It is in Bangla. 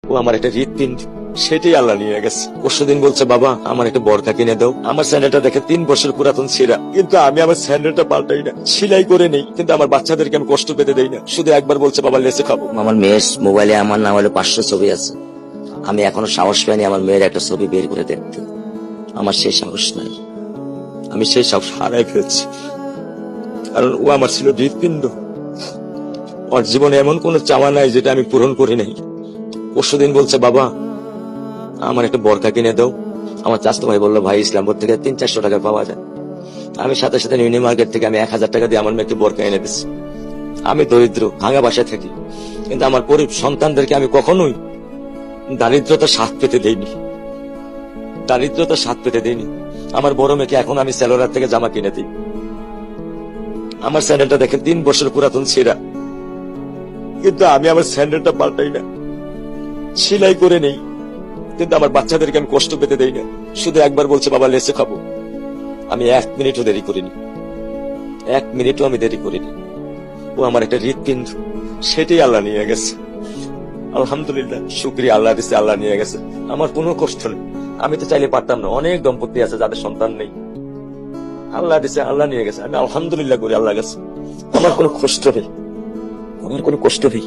ও আমার একটা হৃৎপিণ্ড, সেটাই আল্লাহ নিয়ে গেছে। পরশুদিন বলছে, বাবা আমার একটা বরকা কিনে দাও। আমার স্যান্ডেলটা দেখে 3 বছর পুরাতন ছেঁড়া, কিন্তু আমি আমার স্যান্ডেলটা পাল্টাই না, সেলাই করে নেই, কিন্তু আমার বাচ্চাদেরকে আমি কষ্ট পেতে দেই না। শুধু একবার বলছে, বাবা লেসে খাবো। আমার মেয়ের মোবাইলে আমার নাম হলো 500 ছবি আছে। আমি এখনো সাহস পাইনি আমার মেয়ের একটা ছবি বের করে দেখতে। আমার সেই সাহস নাই। আমি সেই সব হারাই ফেলছি, কারণ ও আমার ছিল হৃৎপিণ্ড। ওর জীবনে এমন কোন চাওয়া নাই যেটা আমি পূরণ করি নাই। পরশুদিন বলছে, বাবা আমার একটা বরকা কিনে দাও। আমার চাচতো ভাই বললো, ভাই ইসলামপুর থেকে 300-400 টাকা পাওয়া যায়। আমি সাথে সাথে নিউ মার্কেট থেকে আমি 1000 টাকা দিয়ে আমার মেয়েকে বরকা এনে দিচ্ছি। আমি দরিদ্র, ভাঙা বাসায় থাকি, কিন্তু আমার সন্তানদেরকে আমি কখনোই দারিদ্রতার স্বাদ পেতে দেইনি। দারিদ্রতার স্বাদ পেতে দেইনি। আমার বড় মেয়েকে এখন আমি সেলোরার থেকে জামা কিনে দিই। আমার স্যান্ডেলটা দেখে 3 বছর পুরাতন ছেঁড়া, কিন্তু আমি আমার স্যান্ডেলটা পাল্টাই না, সেলাই করে নেই, কিন্তু আমার বাচ্চাদেরকে আমি কষ্ট পেতে দেই না। শুধু একবার বলছে, বাবা লেসে খাবো। আমি 1 মিনিটও দেরি করিনি, 1 মিনিটও আমি দেরি করিনি। ও আমার একটা হৃৎপিণ্ড, সেটাই আল্লাহ নিয়ে গেছে। আলহামদুলিল্লাহ, শুকরিয়া, আল্লাহ দিছে, আল্লাহ নিয়ে গেছে। আমার কোনো কষ্ট নেই। আমি তো চাইলে পারতাম না, অনেক দম্পতি আছে যাদের সন্তান নেই। আল্লাহ দিছে, আল্লাহ নিয়ে গেছে। আমি আলহামদুলিল্লাহ করি আল্লাহ গেছে। আমার কোনো কষ্ট নেই, আমার কোনো কষ্ট নেই।